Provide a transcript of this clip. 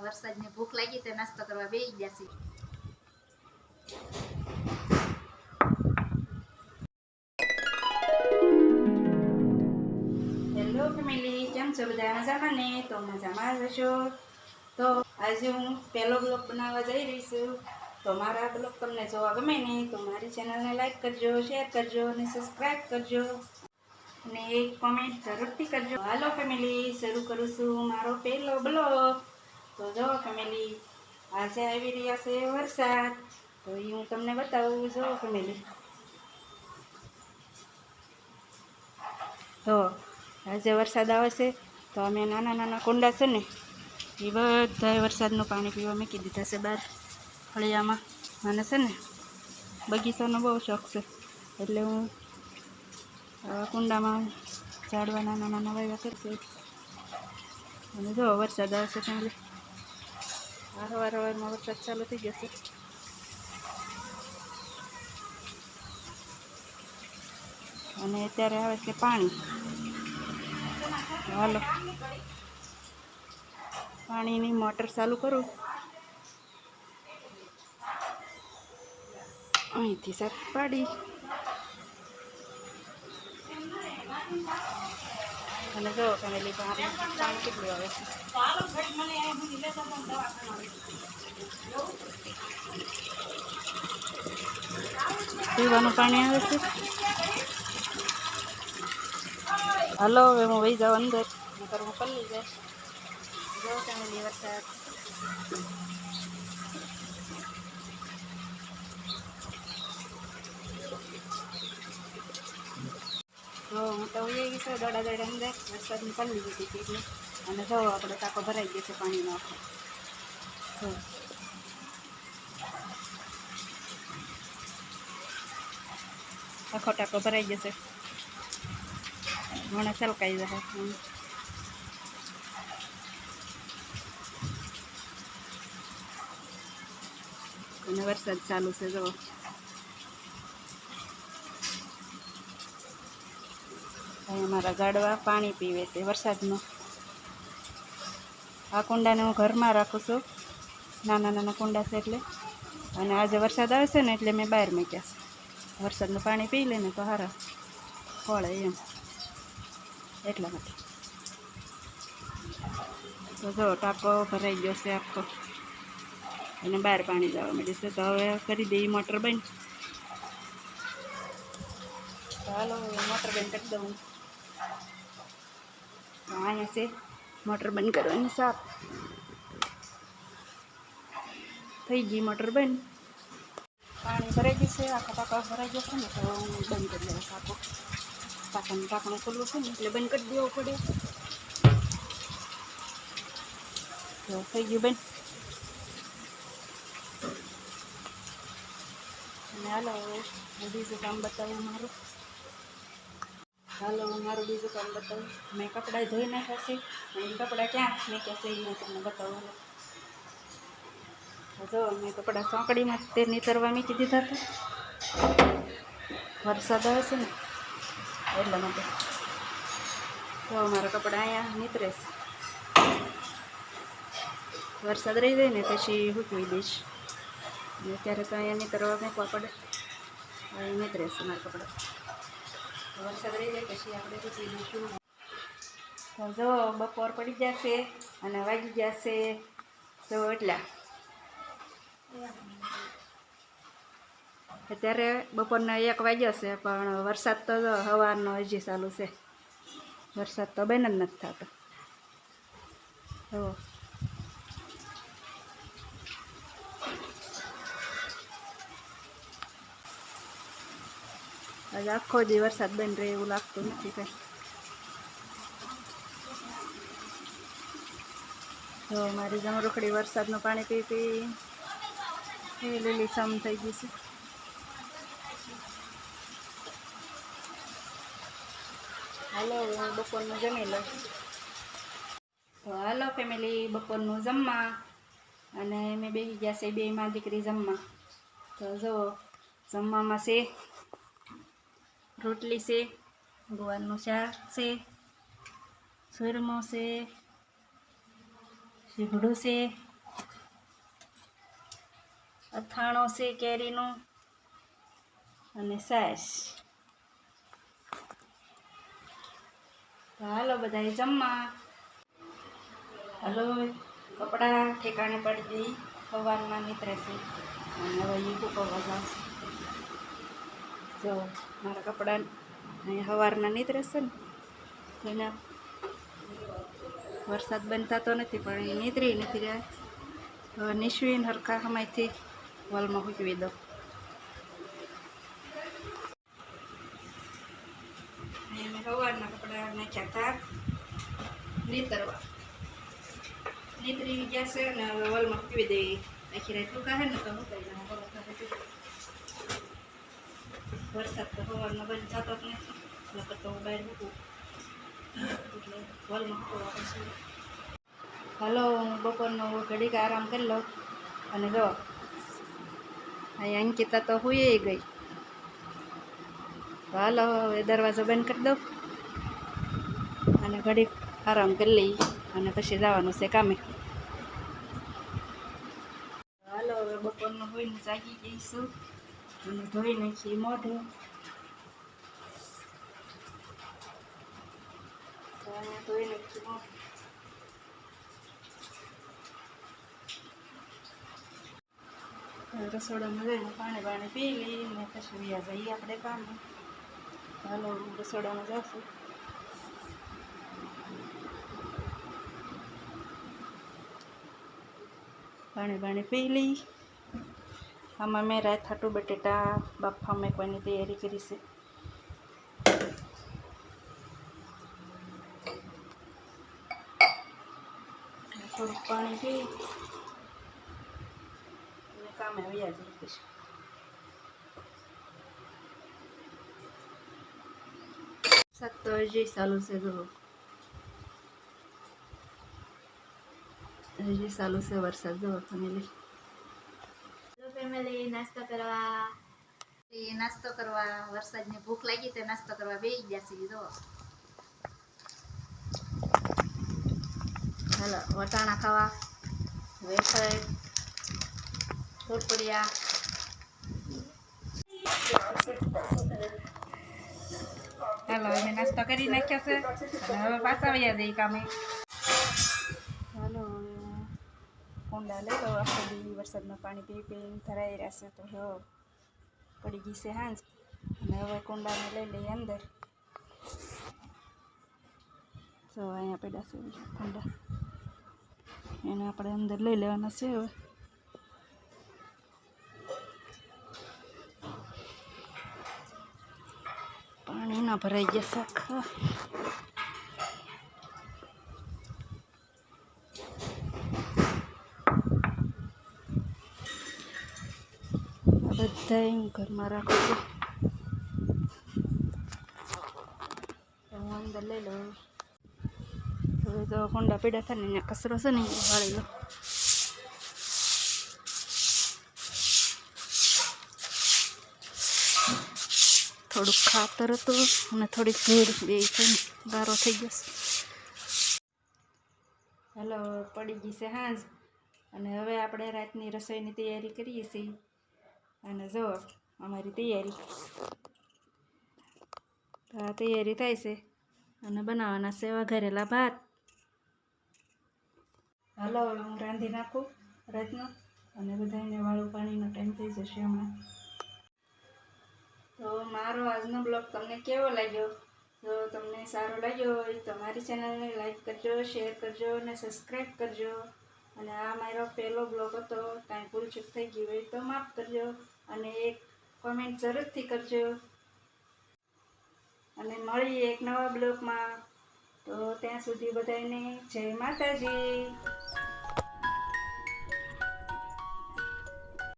વરસાદની ભૂખ લાગી તો નાસ્તો કરવા બેસી ગયા છે. હેલો ફેમિલી, કેમ છો બધા? મજામાં ને? તો મજામાં જ હશો. તો આજે હું પહેલો બ્લોગ બનાવવા જઈ રહી છું. તો મારા બ્લોગ તમને જોવા ગમે ને તો મારી ચેનલને લાઈક કરજો, શેર કરજો અને સબસ્ક્રાઈબ કરજો અને એક કોમેન્ટ જરૂરથી કરજો. હાલો ફેમિલી, શરૂ કરું છું મારો પહેલો બ્લોગ. તો જો ફેમિલી, આજે આવી રહ્યા છે વરસાદ, તો એ હું તમને બતાવું. જો ફેમિલી, તો આજે વરસાદ આવે છે તો અમે નાના નાના કુંડા છે ને એ બધા વરસાદનું પાણી પીવા મૂકી દીધા છે બહાર ફળિયામાં. મને છે ને બગીચાનો બહુ શોખ છે, એટલે હું કુંડામાં ઝાડવા નાના નાના વાવ્યા કરશે. અને જો વરસાદ આવે છે ફેમિલી, વારંવારમાં વરસાદ ચાલુ થઈ જશે. અને અત્યારે આવે છે પાણી. હાલો, પાણીની મોટર ચાલુ કરું. અહીંથી સાફ પાડી અને જો ફેમિલી, પાણી કેટલું આવે છે. પીવાનું પાણી આવે છે. હાલો, હવે હું વહી જાઉં અંદર, નકર હું પલ્લી જાય. જો ફેમિલી, વરસાદ તો હું તો ઉઈ ગઈ છું દોડા દોડા અંદર. વરસાદની પલ્લી જતી હતી એટલે. અને જો આપણે ટાંકો ભરાઈ ગયો છે પાણીનો. આખો ટાંકો ભરાઈ જશે, મને છલકાઈ જશે. અને વરસાદ ચાલુ છે. જો અહીંયા મારા ઝાડવા પાણી પીવે છે વરસાદનું. આ કુંડાને હું ઘરમાં રાખું છું, નાના નાના કુંડા છે એટલે. અને આજે વરસાદ આવે છે ને એટલે મેં બહાર મૂક્યા છે. વરસાદનું પાણી પી લે ને તો સારા ફળે એમ, એટલા માટે. તો જો ટાંકો ભરાઈ ગયો છે આખો, અને બહાર પાણી જવા માંડ્યું છે. તો હવે કરી દઈએ મોટર બંધ. ચાલો, મોટર બંધ કરી દઉં. અહીંયા છે મોટર બંધ કરવાની સાપ. થઈ ગઈ મોટર બંધ. પાણી ભરાઈ ગયું છે, આખા ટાંકા ભરાઈ જશે ને તો હું બંધ કરી દઉં સાપો. ટાંકણું ખુલ્લું છે ને એટલે બંધ કરી દેવું પડે. તો થઈ ગયું બંધ. અને હાલો, હું બીજું કામ બતાવું મારું. હાલો, મારું બીજું કામ બતાવું. મેં કપડાં ધોઈ નાખ્યા છે. અને કપડાં ક્યાં મેક્યા છે એ હું તમને બતાવું. જો મેં કપડાં સોંકડીમાં તે નીતરવા મૂકી દીધા હતા. વરસાદ આવે છે ને એટલા માટે. તો મારા કપડાં અહીંયા નીતરે છે. વરસાદ રહી જાય ને પછી સૂકવી દઈશ. અને અત્યારે તો અહીંયા નીતરવા મૂકવા પડે. અહીં નીતરે છે મારા કપડાં. વરસાદ રહી જાય પછી આપણે સૂકવી દઈશું. તો જો બપોર પડી જશે અને વાગી જશે તો એટલા. અત્યારે બપોરના 1 વાગ્યા છે, પણ વરસાદ તો સવારનો હજી ચાલુ છે. વરસાદ તો બંધ જ નથી થતો. તો આજે આખો દી વરસાદ બંધ રહે એવું લાગતું નથી કંઈ. તો મારી જમરૂખડી વરસાદનું પાણી પી પી લીલીછમ થઈ ગઈ છે. હાલો, હું બપોરનું જમી લઉં. તો હાલો ફેમિલી, બપોરનું જમવા. અને મેં બેસી ગયા છે 2 માં દીકરી જમવા. તો જો જમવામાં છે રોટલી છે, ગુવારનું શાક છે, સુરમો છે, સીભડું છે અથાણો છે કેરીનો અને છાશ. તો હાલો બધાય જમવા. હાલો કપડાં ઠેકાણે પડી દઈ, સવારના નીતરે છે અને હવે એ સૂકવવા જશે. જો મારા કપડાં અહીંયા સવારના નીતરે છે ને એના વરસાદ બંધ થતો નથી પણ એ નીતરી નથી રહ્યા. હવે નિશવીને હરખા સમયથી વલમાં મૂકવી દો. મેં સવારના કપડાં નાખ્યા હતા નીતરવા, નીતરી ગયા છે ને હવે વલમાં મૂકવી દઈ. આખી રાત ટૂંકા છે ને તો મૂકાઈ જાય. વરસાદ તો સવારનો બંધ થતો જ નથી, નકર તો હું બહાર મૂકું એટલે વલમાં મૂકવા પડશે. હાલો હું બપોરનો ઘડીક આરામ કરી લઉં અને જો અહીં અંકિતા તો હુઈ ગઈ. તો હાલો હવે દરવાજો બંધ કરી દઉં અને ઘડીક આરામ કરી લઈ અને પછી જવાનું છે કામે. હાલો હવે બપોરનું હોઈને જાગી જઈશું અને ધોઈ નાખીએ મોઢું. તો અહીંયા ધોઈ નાખીએ મોઢું. રસોડામાં જઈને પાણી પી લઈ ને પછી વ્યા જઈએ આપણે કામે. હાલો રસોડામાં જશું. પાણી પી લઈ. આમાં મેં રાત હાટું બટેટા બાફા મેકવાની તૈયારી કરી છે. થોડુંક પાણી પી અને કામે વ્યા જઈએ પછી. વરસાદ તો હજી ચાલુ છે, જો હજી ચાલુ છે વરસાદ. જો ફેમિલી નાસ્તો કરવા વરસાદની ભૂખ લાગી તો નાસ્તો કરવા બેસી ગયા છે. જો હાલો વટાણા ખાવા, વેફર, કુરકુરિયા. હાલો અમે નાસ્તો કરી નાખ્યો છે અને હવે પાછા વયા જઈએ કામે. હાલો કુંડા લઈ લો. આખો દી વરસાદમાં પાણી પીને ધરાઈ રહ્યા છે તો હવે પડી ગઈ છે સાંજ અને હવે કુંડાને લઈ લઈએ અંદર. તો અહીંયા પડ્યા છે કુંડા, એને આપણે અંદર લઈ લેવાના છે. હવે પાણી ના ભરાઈ ગયા શાખા. બધા ઘરમાં રાખું છું. હું અંદર લઈ લઉં. હવે તો કુંડા પીડા થાય ને અહીંયા કચરો છે ને વાળી લો. થોડુંક ખાતર હતું અને થોડીક ધૂળ બે થઈને ગારો થઈ ગયો. હાલો પડી ગઈ છે સાંજ અને હવે આપણે રાતની રસોઈની તૈયારી કરીએ છીએ. અને જો અમારી તૈયારી થાય છે અને બનાવવાના છે વઘારેલા ભાત. હાલો હું રાંધી નાખું રાતનો અને બધાને વાળું પાણીનો ટાઈમ થઈ જશે હમણાં. તો મારો આજનો બ્લોગ તમને કેવો લાગ્યો? જો તમને સારો લાગ્યો હોય તો મારી ચેનલને લાઈક કરજો, શેર કરજો અને સબસ્ક્રાઈબ કરજો. અને આ મારો પહેલો બ્લોગ હતો, કાંઈ ભૂલચૂક થઈ ગઈ હોય તો માફ કરજો અને એક કોમેન્ટ જરૂરથી કરજો. અને મળીએ એક નવા બ્લોગમાં. તો ત્યાં સુધી બધાને જય માતાજી.